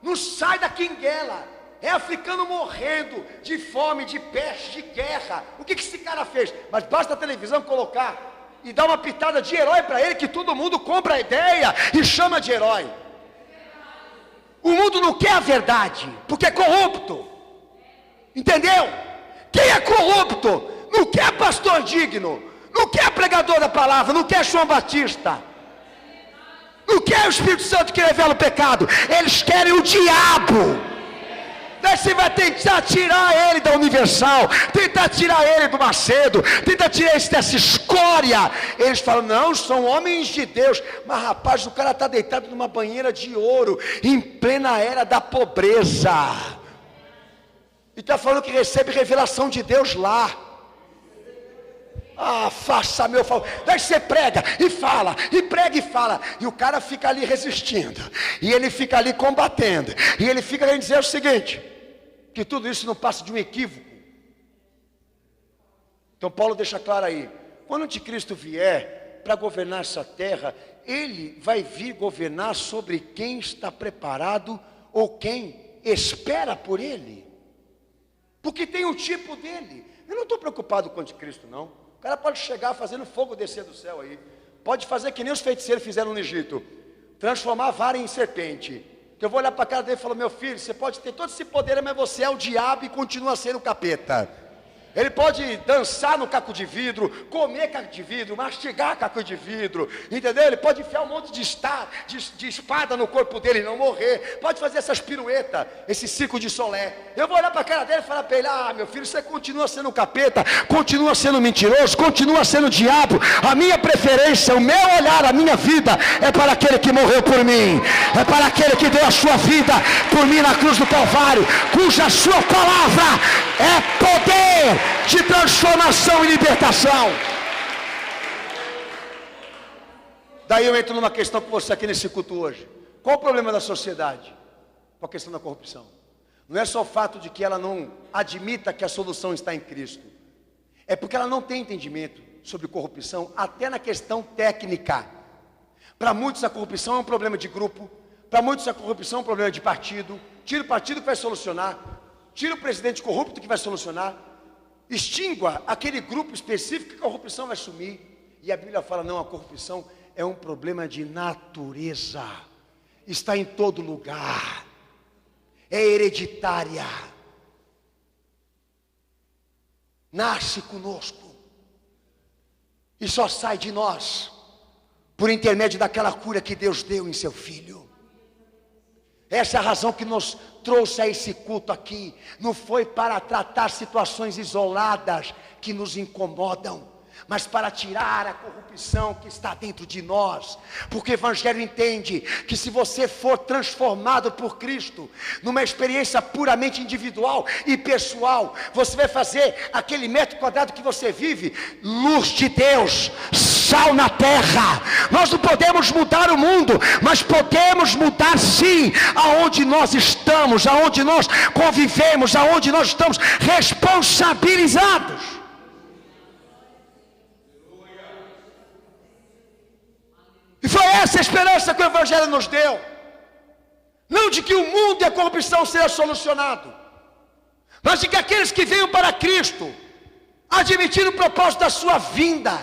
não sai da quinguela. É africano morrendo de fome, de peste, de guerra. O que esse cara fez? Mas basta a televisão colocar e dar uma pitada de herói para ele, que todo mundo compra a ideia e chama de herói. O mundo não quer a verdade, porque é corrupto. Entendeu? Quem é corrupto não quer pastor digno, não Não quer pregador da palavra, não quer João Batista, não quer o Espírito Santo que revela o pecado. Eles querem o diabo. Daí você vai tentar tirar ele da Universal, tentar tirar ele do Macedo, tentar tirar ele dessa escória. Eles falam, não, são homens de Deus. Mas rapaz, o cara está deitado numa banheira de ouro, em plena era da pobreza, e está falando que recebe revelação de Deus lá. Ah, faça meu favor. Daí você prega e fala, e prega e fala, e o cara fica ali resistindo, e ele fica ali combatendo, e ele fica querendo dizer o seguinte, que tudo isso não passa de um equívoco. Então Paulo deixa claro aí, quando o anticristo vier para governar essa terra, ele vai vir governar sobre quem está preparado ou quem espera por ele, porque tem um tipo dele. Eu não estou preocupado com o anticristo, não. O cara pode chegar fazendo fogo descer do céu aí, pode fazer que nem os feiticeiros fizeram no Egito, transformar a vara em serpente. Que eu vou olhar para a cara dele e falar, meu filho, você pode ter todo esse poder, mas você é o diabo e continua sendo o capeta. Ele pode dançar no caco de vidro, comer caco de vidro, mastigar caco de vidro, entendeu? Ele pode enfiar um monte de espada no corpo dele e não morrer. Pode fazer essas piruetas, esse circo de solé. Eu vou olhar para a cara dele e falar para ele, meu filho, você continua sendo capeta, continua sendo mentiroso, continua sendo diabo. A minha preferência, o meu olhar, a minha vida é para aquele que morreu por mim, é para aquele que deu a sua vida por mim na cruz do Calvário, cuja sua palavra é poder de transformação e libertação. Daí eu entro numa questão com você aqui nesse culto hoje. Qual o problema da sociedade com a questão da corrupção? Não é só o fato de que ela não admita que a solução está em Cristo, é porque ela não tem entendimento sobre corrupção, até na questão técnica. Para muitos a corrupção é um problema de grupo, para muitos a corrupção é um problema de partido. Tira o partido que vai solucionar, tira o presidente corrupto que vai solucionar, extingua aquele grupo específico que a corrupção vai sumir. E a Bíblia fala, não, a corrupção é um problema de natureza, está em todo lugar, é hereditária, nasce conosco e só sai de nós por intermédio daquela cura que Deus deu em seu Filho. Essa é a razão que nos trouxe a esse culto aqui. Não foi para tratar situações isoladas que nos incomodam, mas para tirar a corrupção que está dentro de nós. Porque o Evangelho entende que se você for transformado por Cristo, numa experiência puramente individual e pessoal, você vai fazer aquele metro quadrado que você vive, luz de Deus, sal na terra. Nós não podemos mudar o mundo, mas podemos mudar sim aonde nós estamos, aonde nós convivemos, aonde nós estamos responsabilizados. E foi essa a esperança que o Evangelho nos deu. Não de que o mundo e a corrupção seja solucionado, mas de que aqueles que venham para Cristo, admitindo o propósito da sua vinda,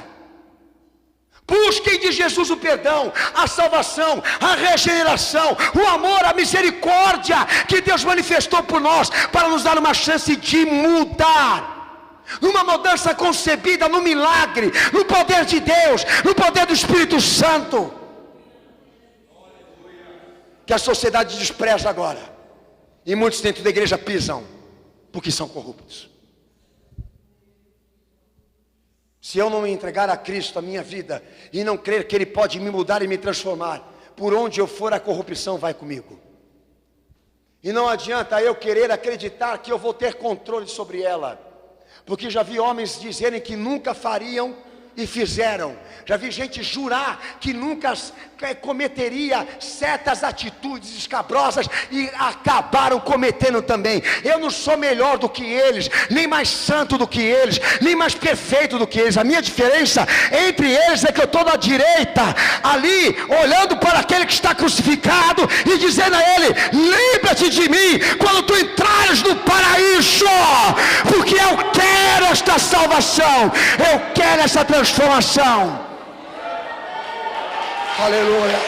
busquem de Jesus o perdão, a salvação, a regeneração, o amor, a misericórdia que Deus manifestou por nós, para nos dar uma chance de mudar. Numa mudança concebida no milagre, no poder de Deus, no poder do Espírito Santo, que a sociedade despreza agora, e muitos dentro da igreja pisam, porque são corruptos. Se eu não me entregar a Cristo a minha vida, e não crer que Ele pode me mudar e me transformar, por onde eu for a corrupção vai comigo. E não adianta eu querer acreditar que eu vou ter controle sobre ela, porque já vi homens dizerem que nunca fariam e fizeram. Já vi gente jurar que nunca cometeria certas atitudes escabrosas e acabaram cometendo também. Eu não sou melhor do que eles, nem mais santo do que eles, nem mais perfeito do que eles. A minha diferença entre eles é que eu estou na direita, ali, olhando para aquele que está crucificado e dizendo a ele: lembra-te de mim quando tu entrares no paraíso, porque eu quero esta salvação, eu quero essa transformação. Aleluia.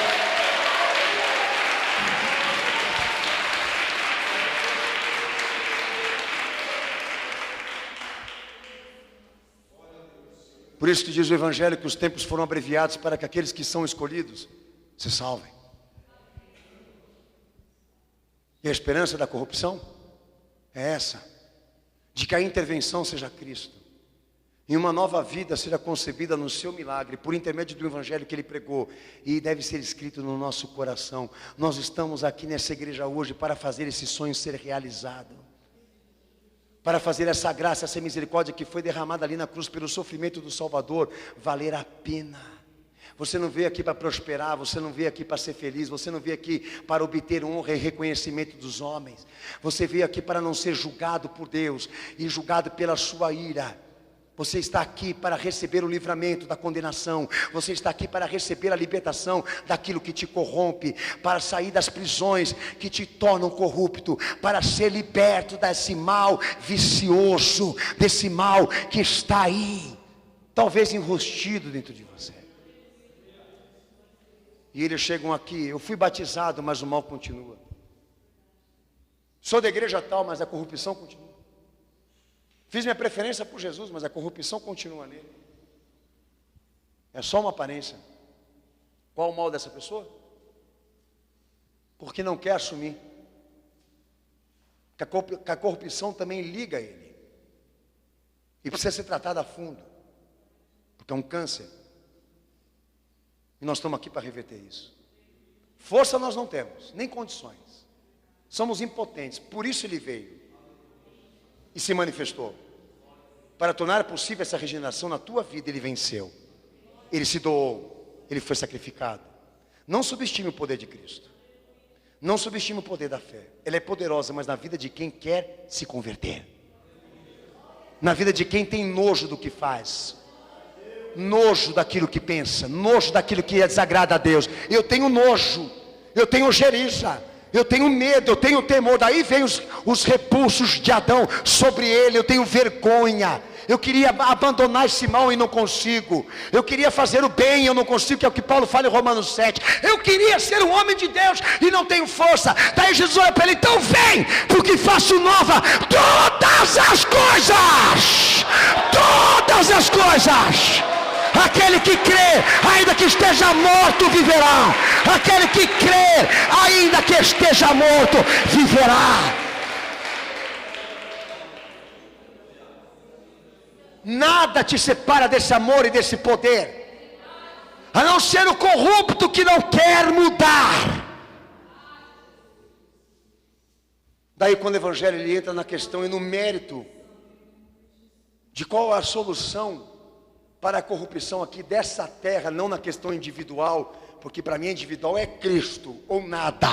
Por isso que diz o Evangelho que os tempos foram abreviados para que aqueles que são escolhidos se salvem. E a esperança da corrupção é essa, de que a intervenção seja Cristo. E uma nova vida seja concebida no seu milagre, por intermédio do Evangelho que ele pregou. E deve ser escrito no nosso coração. Nós estamos aqui nessa igreja hoje para fazer esse sonho ser realizado. Para fazer essa graça, essa misericórdia que foi derramada ali na cruz pelo sofrimento do Salvador valer a pena. Você não veio aqui para prosperar, você não veio aqui para ser feliz, você não veio aqui para obter honra e reconhecimento dos homens. Você veio aqui para não ser julgado por Deus e julgado pela sua ira. Você está aqui para receber o livramento da condenação. Você está aqui para receber a libertação daquilo que te corrompe, para sair das prisões que te tornam corrupto, para ser liberto desse mal vicioso, desse mal que está aí, talvez enrustido dentro de você. E eles chegam aqui: eu fui batizado, mas o mal continua. Sou da igreja tal, mas a corrupção continua. Fiz minha preferência por Jesus, mas a corrupção continua nele. É só uma aparência. Qual o mal dessa pessoa? Porque não quer assumir que a corrupção também liga a ele. E precisa ser tratada a fundo. Porque é um câncer. E nós estamos aqui para reverter isso. Força nós não temos, nem condições. Somos impotentes. Por isso ele veio e se manifestou. Para tornar possível essa regeneração na tua vida, ele venceu. Ele se doou. Ele foi sacrificado. Não subestime o poder de Cristo. Não subestime o poder da fé. Ela é poderosa, mas na vida de quem quer se converter. Na vida de quem tem nojo do que faz. Nojo daquilo que pensa. Nojo daquilo que desagrada a Deus. Eu tenho nojo. Eu tenho ojeriza. Eu tenho medo, eu tenho temor. Daí vem os repulsos de Adão sobre ele. Eu tenho vergonha. Eu queria abandonar esse mal e não consigo. Eu queria fazer o bem e eu não consigo, que é o que Paulo fala em Romanos 7. Eu queria ser um homem de Deus e não tenho força. Daí Jesus olha para ele: então vem, porque faço nova todas as coisas. Todas as coisas. Aquele que crê, ainda que esteja morto, viverá. Aquele que crê, ainda que esteja morto, viverá. Nada te separa desse amor e desse poder, a não ser o corrupto que não quer mudar. Daí quando o Evangelho ele entra na questão e no mérito de qual é a solução para a corrupção aqui dessa terra, não na questão individual, porque para mim individual é Cristo ou nada.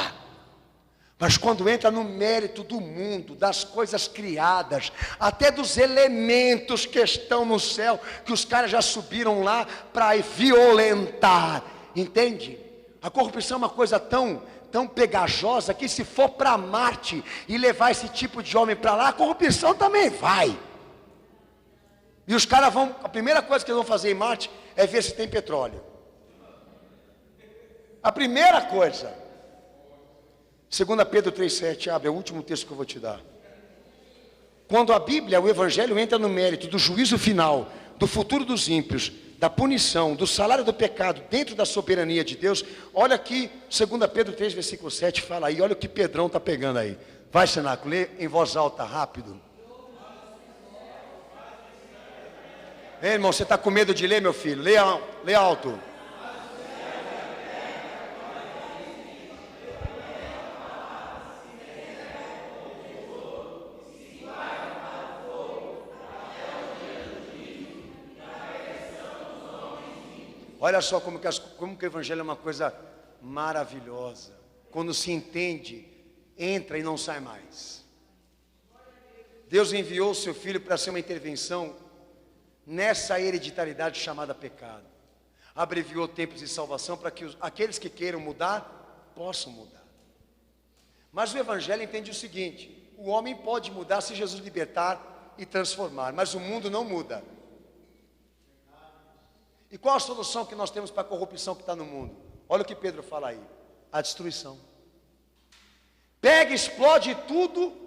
Mas quando entra no mérito do mundo, das coisas criadas, até dos elementos que estão no céu, que os caras já subiram lá para violentar, entende? A corrupção é uma coisa tão pegajosa que se for para Marte e levar esse tipo de homem para lá, a corrupção também vai. E os caras vão, a primeira coisa que eles vão fazer em Marte é ver se tem petróleo. A primeira coisa. 2 Pedro 3,7, abre, é o último texto que eu vou te dar. Quando a Bíblia, o Evangelho entra no mérito do juízo final, do futuro dos ímpios, da punição, do salário do pecado, dentro da soberania de Deus, olha aqui, 2 Pedro 3, versículo 7, fala aí, olha o que Pedrão está pegando aí. Vai, Senaco, lê em voz alta, rápido. Ei, irmão, você está com medo de ler, meu filho? Lê alto. Olha só como que o Evangelho é uma coisa maravilhosa. Quando se entende, entra e não sai mais. Deus enviou o seu Filho para ser uma intervenção nessa hereditariedade chamada pecado. Abreviou tempos de salvação para que aqueles que queiram mudar, possam mudar. Mas o Evangelho entende o seguinte: o homem pode mudar se Jesus libertar e transformar, mas o mundo não muda. E qual a solução que nós temos para a corrupção que está no mundo? Olha o que Pedro fala aí: a destruição. Pega, explode tudo.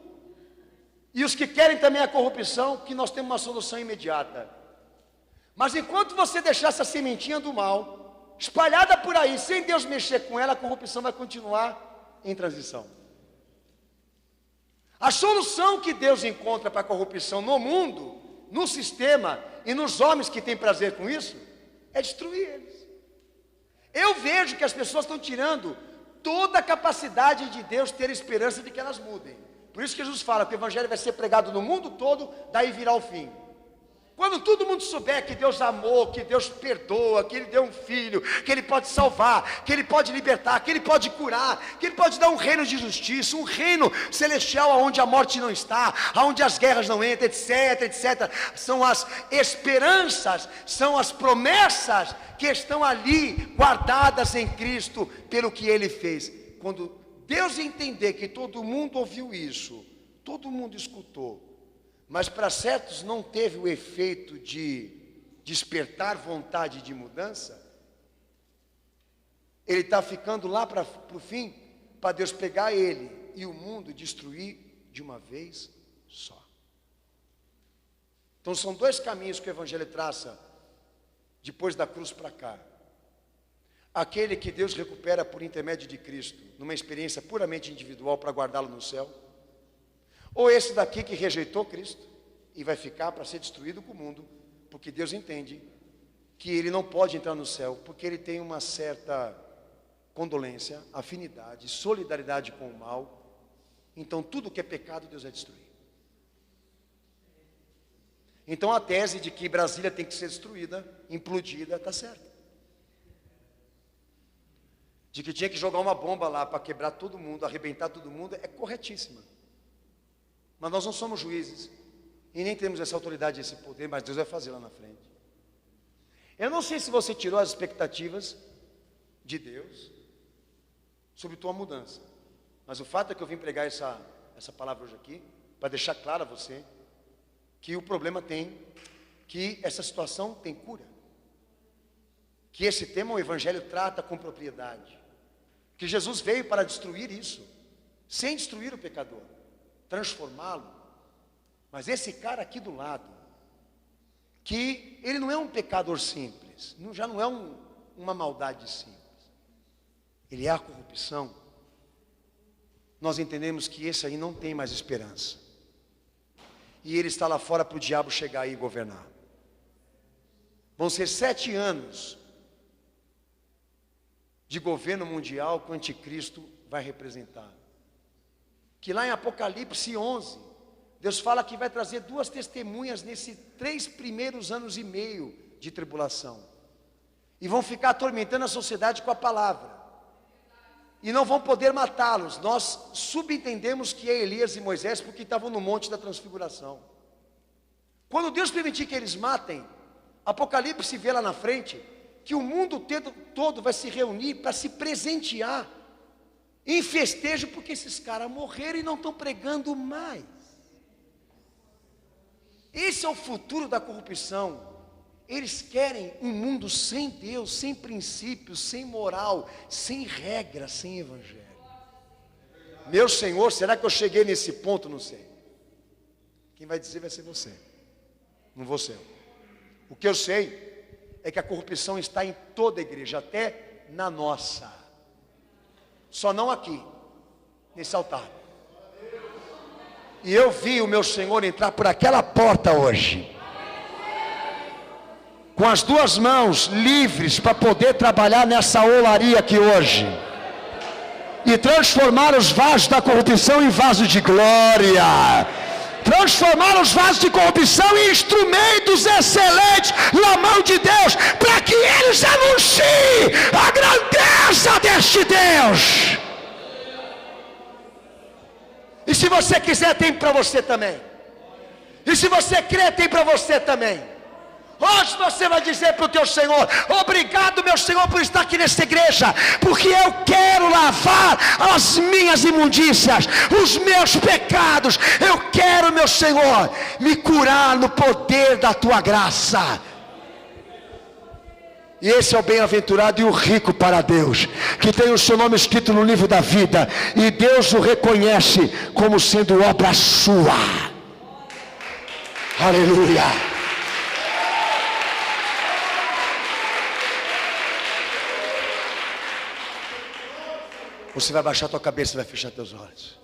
E os que querem também a corrupção, que nós temos uma solução imediata. Mas enquanto você deixar essa sementinha do mal espalhada por aí, sem Deus mexer com ela, a corrupção vai continuar em transição. A solução que Deus encontra para a corrupção no mundo, no sistema e nos homens que têm prazer com isso, é destruir eles. Eu vejo que as pessoas estão tirando toda a capacidade de Deus ter esperança de que elas mudem. Por isso que Jesus fala que o evangelho vai ser pregado no mundo todo, daí virá o fim. Quando todo mundo souber que Deus amou, que Deus perdoa, que Ele deu um filho, que Ele pode salvar, que Ele pode libertar, que Ele pode curar, que Ele pode dar um reino de justiça, um reino celestial onde a morte não está, onde as guerras não entram, etc, etc. São as esperanças, são as promessas que estão ali guardadas em Cristo pelo que Ele fez. Quando Deus entender que todo mundo ouviu isso, todo mundo escutou, mas para certos não teve o efeito de despertar vontade de mudança, ele está ficando lá para o fim, para Deus pegar ele e o mundo destruir de uma vez só. Então são dois caminhos que o evangelho traça depois da cruz para cá. Aquele que Deus recupera por intermédio de Cristo, numa experiência puramente individual para guardá-lo no céu. Ou esse daqui que rejeitou Cristo e vai ficar para ser destruído com o mundo, porque Deus entende que ele não pode entrar no céu, porque ele tem uma certa condolência, afinidade, solidariedade com o mal. Então tudo que é pecado Deus vai destruir. Então a tese de que Brasília tem que ser destruída, implodida, está certa. De que tinha que jogar uma bomba lá para quebrar todo mundo, arrebentar todo mundo, é corretíssima. Mas nós não somos juízes e nem temos essa autoridade, esse poder, mas Deus vai fazer lá na frente. Eu não sei se você tirou as expectativas de Deus sobre tua mudança, mas o fato é que eu vim pregar essa palavra hoje aqui, para deixar claro a você que o problema que essa situação tem cura, que esse tema o evangelho trata com propriedade, que Jesus veio para destruir isso, sem destruir o pecador, transformá-lo. Mas esse cara aqui do lado, que ele não é um pecador simples, já não é uma maldade simples, ele é a corrupção. Nós entendemos que esse aí não tem mais esperança, e ele está lá fora para o diabo chegar aí e governar. Vão ser 7 anos de governo mundial que o anticristo vai representar. Que lá em Apocalipse 11, Deus fala que vai trazer 2 testemunhas nesses 3 primeiros anos e meio de tribulação. E vão ficar atormentando a sociedade com a palavra. E não vão poder matá-los. Nós subentendemos que é Elias e Moisés porque estavam no monte da transfiguração. Quando Deus permitir que eles matem, Apocalipse vê lá na frente que o mundo todo vai se reunir para se presentear em festejo, porque esses caras morreram e não estão pregando mais. Esse é o futuro da corrupção. Eles querem um mundo sem Deus, sem princípios, sem moral, sem regra, sem evangelho. Meu Senhor, será que eu cheguei nesse ponto? Não sei. Quem vai dizer vai ser você, não vou ser eu. O que eu sei é que a corrupção está em toda a igreja, até na nossa. Só não aqui, nesse altar. E eu vi o meu Senhor entrar por aquela porta hoje, com as 2 mãos livres para poder trabalhar nessa olaria aqui hoje, e transformar os vasos da corrupção em vasos de glória. Transformar os vasos de corrupção em instrumentos excelentes na mão de Deus, para que eles anunciem a grandeza deste Deus. E se você quiser, tem para você também. E se você crer, tem para você também. Hoje você vai dizer para o teu Senhor: obrigado, meu Senhor, por estar aqui nessa igreja, porque eu quero lavar as minhas imundícias, os meus pecados. Eu quero, meu Senhor, me curar no poder da tua graça. E esse é o bem-aventurado e o rico para Deus, que tem o seu nome escrito no livro da vida, e Deus o reconhece como sendo obra sua. Aleluia. Você vai baixar tua cabeça e vai fechar teus olhos.